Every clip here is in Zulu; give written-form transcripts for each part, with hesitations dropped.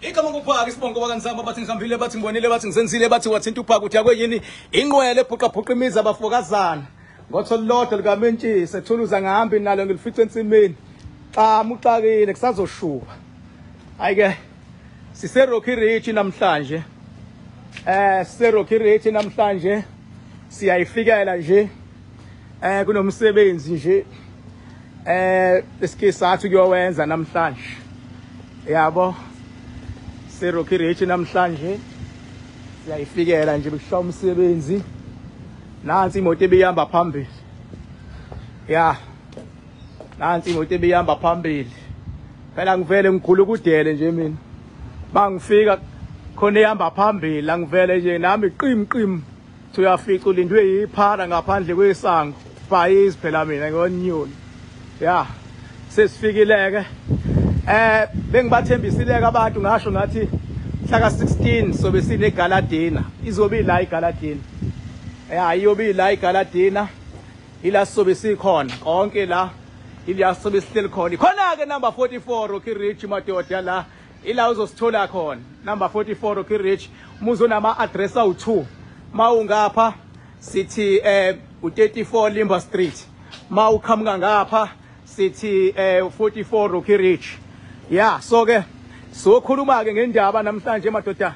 Igama kuphaka isibongo bakansamba bathi ngihambile bathi ngibonile bathi ngisenzile bathi wathinta uphaka uthi akuyini inqwele ebhuqa imizi abafokazana ngothola lodwa likamentshisi ethuluza ngihamba nalo ngilifice ensimini xa muxakile kusazoshuba ayike sise Rocky Ridge namhlanje sise Rocky Ridge namhlanje siyayifikela nje kunomsebenzi nje esikisathu kuyowenza namhlanje yabo sise Rocky Ridge namhlanje siyayifikela nje bekushaya umsebenzi nansi imoto ebihamba phambili nansi imoto ebihamba phambili phela ngivele ngigula ukudele nje mina bangifika khona ehamba phambili la ngivele nje nami qimqim uyafica ulindwe yiphara ngaphandle kwesango bhayizi phela mina ngonyoni sesifikile ke bengibathembisile abantu ngasho ngathi mhla ka-16 sobe sine Galadina izobe la iGaladina iyobe la iGaladina ila sobe sikhona konke la ila sobe sihleli khona ke number 44 Rocky Ridge madoda la ila uzosithola khona number 44 Rocky Ridge umuzi onama address awu2 mawungapha sithi u34 Limba Street mawuqhamuka ngapha sithi 44 Rocky Ridge so ke sokhuluma ke ngendaba namhlanje madoda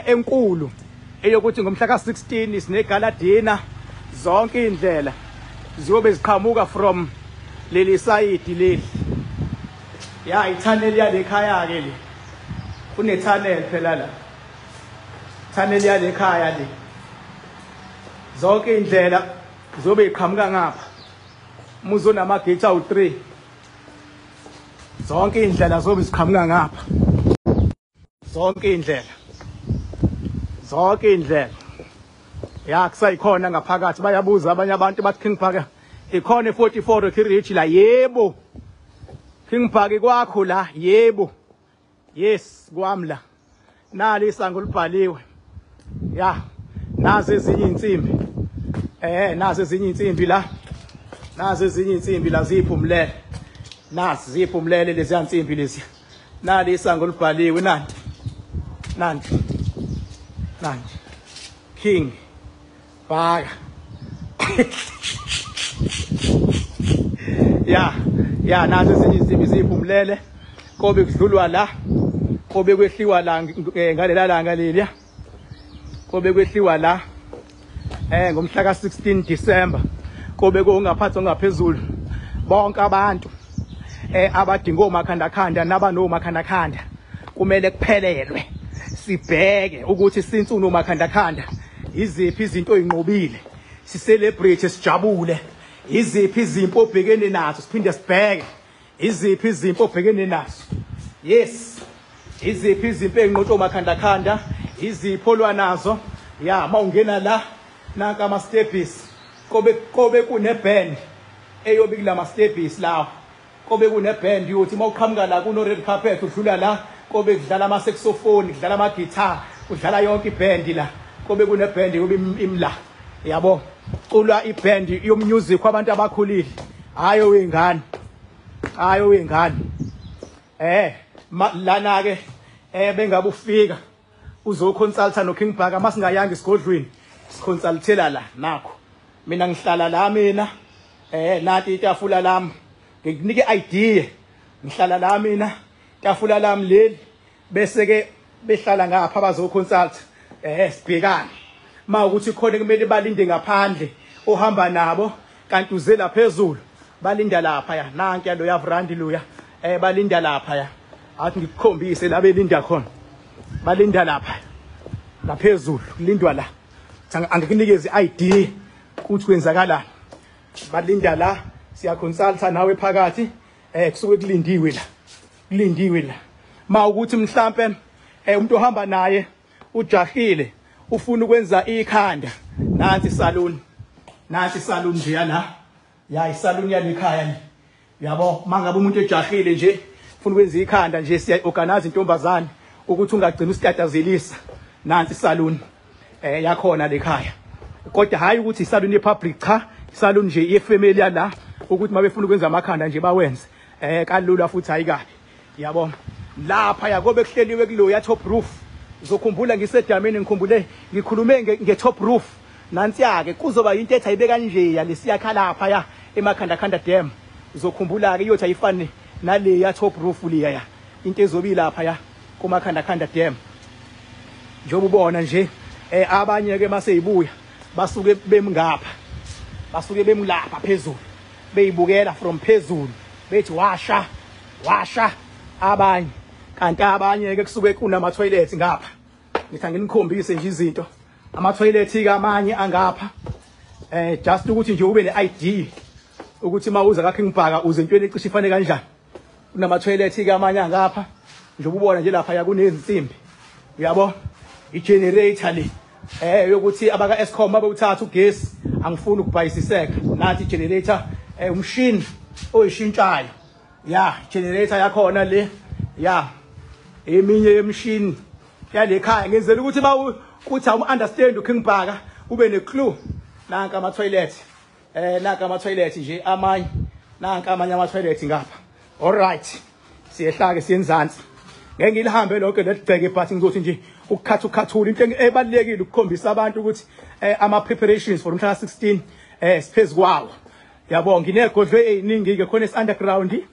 enkulu eyokuthi ngomhla ka-16 sine Galadina zonke indlela ziyobe ziqhamuka from leli side leli itunnel yale khaya ke le kune tunnel phela la tunnel yale khaya le zonke indlela ziyobe iqhamuka ngapha umuzi onamagate awu3 zonke indlela ziyobe ziqhamuka ngapha zonke indlela kusayikhona ngaphakathi bayabuza abanye abantu bathi King Bhaka ikhona 44 Rocky Ridge la yebo King Bhaka kwakho la yebo yes kwami la nali isango libhaliwe nazo ezinye insimbi nazo ezinye insimbi la ziphumlele nazi ziphumlele lezi insimbi lezi nali isango libhaliwe nanti King Bhaka nazo ezinye insimbi ziphumlele kobe kudlulwa la kobe kwehliwa la ngalela langa leliya kobe kwehliwa la ngomhla ka-16 December kobe kungaphathwa ngaphezulu bonke abantu abadinga omakhandakhanda nabanomakhandakhanda kumele kuphelelwe sibheke ukuthi since unomakhandakhanda iziphi izinto oyinqobile si-celebrate sijabule iziphi izimpo obhekene nazo siphinde sibheke iziphi izimpo obhekene nazo yes iziphi izimpo ey'nqotshe omakhandakhanda izipho olwa nazo mawungena la nanka ama-stepis kobe kune-band eyobe kula ma-stepis lawo kobe kune-band yokuthi mawuqhamuka la kuno-red carpet udlula la kobe kudlala ama-saxophone kudlala ama-guitar kudlala yonke ibhendi la kobe kune-band yobe imla yabo culwa ibhendi yomusic wabantu abakhulile hayo wengane lana-ke bengabe ufika uzoconsulta no-King Bhaka masingayanga isigodlweni siconsultela la nakho mina ngihlala la mina nathi itafula lami ngikunike idea ngihlala la mina itafula lami leli bese ke behlala ngapha bazoconsulta sibhekane mawukuthi khona kumele balinde ngaphandle ohamba nabo kanti uze la phezulu balinda lapha nanki lo yavrandi loya balinda lapha athi ngikukhombise la belinda khona balinda lapha phezulu lindwa la angikunikeze idea ukuthi kwenzakalani balinda la siyaconsulta nawe phakathi kusuke kulindiwe la mawukuthi mhlambe umuntu ohamba naye ujahile ufuna ukwenza ikhanda nansi salon nje la isalon yalikhaya yabo mangabe umuntu ejahile nje ufuna ukwenza ikhanda nje siya organize intombazane ukuthi ungagcina usitatazelisa nansi salon yakhona lekhaya kodwa hayi ukuthi isalon yepublic cha isalon nje yefamily la ukuthi mabefuna ukwenza amakhanda nje bawenze kalula futhi hayi kabi yabo lapha yakobe kuhleliwe kuloya top roof uzokhumbula ngisedamini ngikhumbule ngikhulume nge-top roof nansi-ke kuzoba into ethi ayibe kanje yalesiyakha lapha ya emakhandakhanda dam uzokhumbula-ke iyothi ayifani naleya top roof leya into ezobe ilapha ya kumakhandakhanda dam njengoba ubona nje abanye-ke maseyibuya basuke bemngapha basuke bemlapha phezulu beyibukela from phezulu bethi washa abanye kanti abanye-ke kusuke kunama-toilet ngapha ngithi anginikhombise nje izinto ama-toilet-ke amanye angapha just ukuthi nje ube ne-ID ukuthi uma uza kakhe ngibhaka uze entweni ecishe ifane kanjani kunama-toilet-ke amanye angapha njengoba ubona nje lapha kunezinsimbi uyabo i-generator le yokuthi abaka-Eskom abawuthatha ugesi angifuni ukubhayisiseka nathi i-generator umshini oyishintshayo ya generator yakhona le ya eminye yemshini yale khaya ngenzela ukuthi uthi awum-understand ukhingibhaka ube ne-clue nanka ama-toilet nanka ama-toilet nje amanye nanka amanye ama-toilet ngapha alright siyehla-ke siyenzansi ngeke ngilihambe lonke leligceke but ngizothi nje ukukhathula into ebalulekile ukukhombisa abantu ukuthi ama-preparations for umhla ka-16 siphezu kwawo yabo nginegodlo ey'ningi-ke khona esi-underground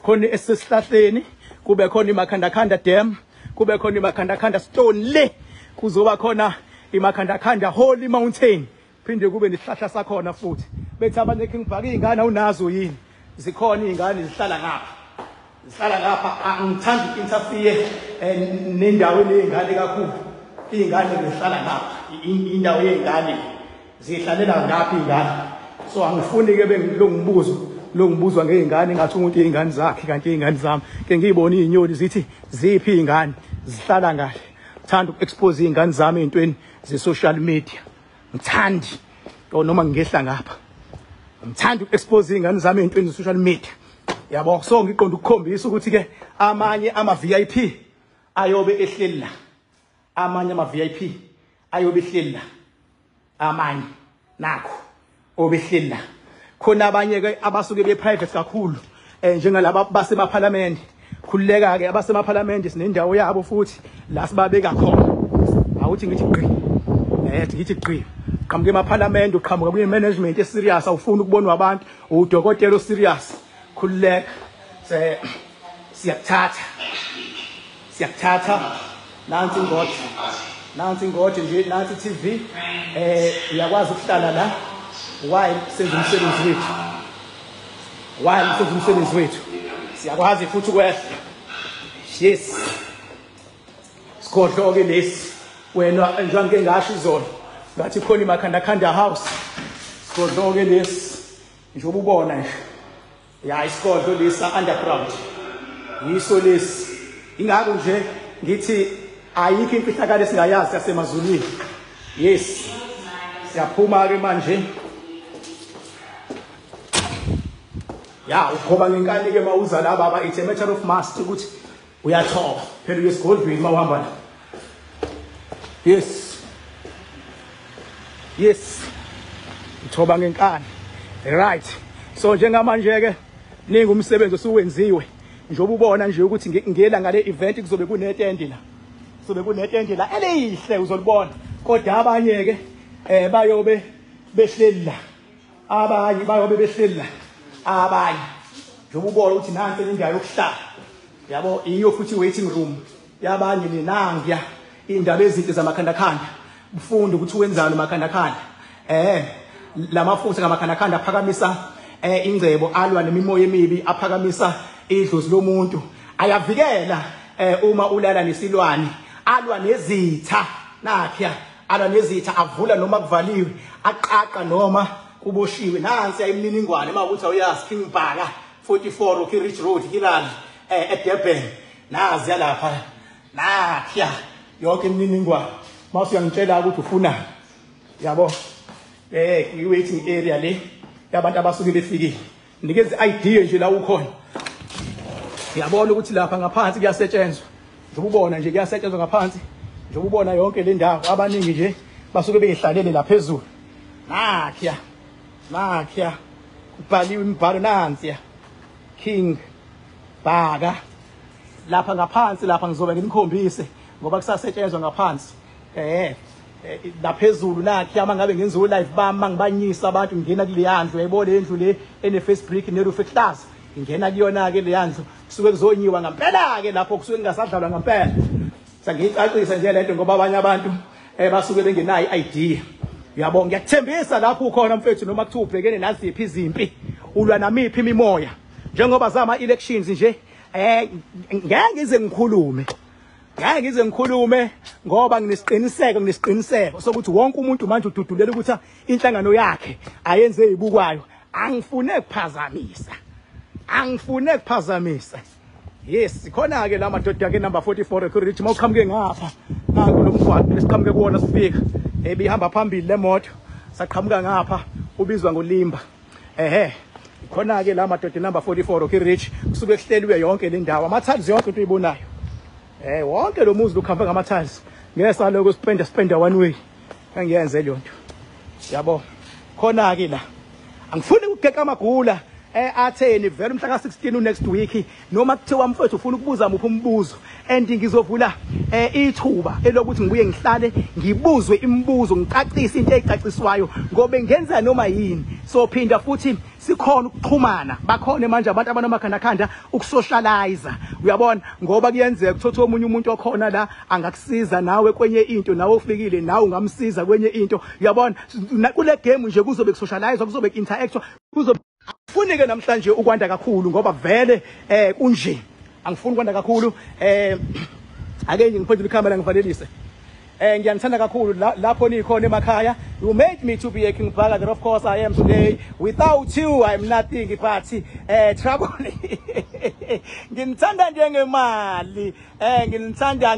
khona esisesihlahleni kube khona imakhandakhanda dam kube khona imakhandakhanda stone le kuzoba khona imakhandakhanda holy mountain phinde kube nesihlahla sakhona futhi bethi abanye khingibhaka iy'ngane awunazo yini zikhona iy'ngane zihlala ngapha angithandi uku-interfere nendaweni yey'ngane kakhulu iy'ngane zihlala ngapha indawo yey'ngane zihlalela ngapha iy'ngane so angifuni-ke lo ngibuzwa ngey'ngane ngathi umuntu iy'ngane zakhe kanti iy'ngane zami ke ngiyibona iy'nyoni zithi ziphi iy'ngane zihlala ngahle ngithanda uku-expose iy'ngane zami ey'ntweni ze-social media ngithandi noma ngingehla ngapha ngithanda uku-expose iy'ngane zami ey'ntweni ze-social media yabo so ngiqonda ukukhombisa ukuthi-ke amanye ama-VIP ayobe ehleli la amanye ama-VIP ayobe ehleli la amanye nakho obehleli la khona abanye-ke abasuke be-private kakhulu njengalaba basemaphalamende khululeka-ke abasemaphalamende sinendawo yabo futhi la sibabeka khona awuthi ngithi gqi ngithi gqi qhamuke emaphalamende uqhamuka kwi-management eserious awufuni ukubonwa abantu udokotela oserious khululeka siyakuthatha nansi ingodi nje nansi TV uyakwazi ukuhlala la while senza umsebenzi wethu siyakwazi futhi ukwehla yes sigodlo-ke lesi wena njengoba ngasho izolo ngathi khona imakhandakhanda house sigodlo-ke lesi njengoba ubona nje ya isigodlo lesa underground yiso lesi ingakho nje ngithi ayikho imfihlakalo esingayazi yasemazulwini yes siyaphuma-ke manje ya ugoba ngenkani-ke uma uza laba it's a matter of must ukuthi uyathoba phela uyesigodlweni uma uhamba la yes uthoba ngenkani right so njengamanje-ke ningi umsebenzi osuwenziwe njengoba ubona nje ukuthi ngela ngale event kuzobe kunetende la elihle uzolibona kodwa abanye-ke bayobe behleli la abanye njengoba ubona ukuthi nansi indawo yokuhlala yabo iyo futhi waiting room yabanye nenangiya indaba ezinto zamakhandakhanda ufunde ukuthi wenzani umakhandakhanda lamafutha kamakhandakhanda aphakamisa ingcebo alwa nemimoya emibi aphakamisa idlozi lomuntu ayavikela uma ulala nesilwane alwa nezitha nakhe alwa nezitha avula noma kuvaliwe aqaqa noma kuboshiwe nansi ayimininingwane mawukuthi awuyazi King Bhaka 44 Rocky Ridge Road Hilali eDurban nazi yalapha nakhe yonke imininingwane mase uyangitshela ukuthi ufuna yabo i-waiting area le yabantu abasuke befikile nikeze i-idea nje la ukhona ngiyabona ukuthi lapha ngaphansi kuyasetshenzwa njengoba ubona nje kuyasetshenzwa ngaphansi njengoba ubona yonke le ndawo abaningi nje basuke beyihlalele la phezulu nakhe kubhaliwe imibhalo nansi King Bhaka lapha ngaphansi lapha ngizobe ngimkhombise ngoba kusasetshenzwa ngaphansi laphezulu nakhe ama ngabe ngenza live bami mangibanyisa abantu ngena kule yandlu yayibona indlu le ene face brick ne roof ehlaza ngena kuyona ke le yandlu kusuke kuzonyiwa ngempela ke lapho kusuke kungasadlalwa ngempela sangicacisa nje lento ngoba abanye abantu basuke bengenayo idea uyabona ngiyakuthembisa lapho ukhona mfethu noma kuthiwa ubhekene naziphi izimpi ulwa namiphi imimoya njengoba zama elections nje ngeke ngize ngikhulume ngoba nginesiqiniseko sokuthi wonke umuntu manje ududulela ukuthi inhlangano yakhe ayenze ibukwayo angifune kuphazamisa yes khona ke la madoda ke number 44 ekurich mawuqhamuke ngapha nango lo mgwaqo lesiqhamuke kuwona sifika ebihamba phambili lemoto saqhamuka ngapha ubizwa ngoLimba khona ke la madoda number 44 ekurich kusuke kuhleliwe yonke le ndawo amathanzi yonke into uyibonayo wonke lo muzi lokuhamba ngamathanzi ngesa lokho spenda one way angiyenze le nto yabo khona ke la angifuni ukugeka amagula atheni vele umhla ka16 next week noma kuthiwa mfethu ufuna ukubuza muphi umbuzo and ngizovula ithuba elokuthi ngibuye ngihlale ngibuzwe imibuzo ngicacise into ezicaciswayo ngobe ngenza noma yini so phinda futhi sikhona ukuxhumana bakhona manje abantu abanomakhandakhanda ukusocialize uyabona ngoba kuyenzeka ukuthatha omunye umuntu okhona la angakusiza nawe kwenye into nawe ufikile nawe ungamsiza kwenye into uyabona kule game nje kuzobe kusocialize kuzobe interact kuzobe Funike namhlanje ukwanda kakhulu ngoba vele kunje angifuni ukwanda kakhulu ake ngiphendule ikhamera ngivalelise ngiyanithanda kakhulu lapho nikhona emakhaya you made me to be a King Bhaka that of course I am today without you I'm nothing but trouble nginithanda njengemali nginithanda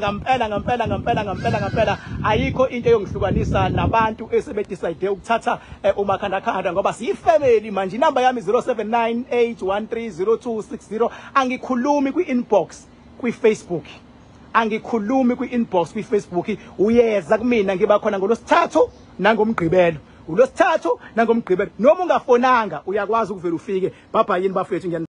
ngampela ayikho into yongihlukanisa nabantu esebedecide ukuthatha umakhandakhanda ngoba siyifamily manje inamba yami 0798130260 angikhulumi kwi-inbox kwi-Facebook angikhulumi kwi-inbox kwi-Facebook uyeza kumina ngiba khona ngolosithathu nangomgqibelo ulosithathu nangomgqibelo noma ungafonanga uyakwazi ukuvela ufike baba yini bafethu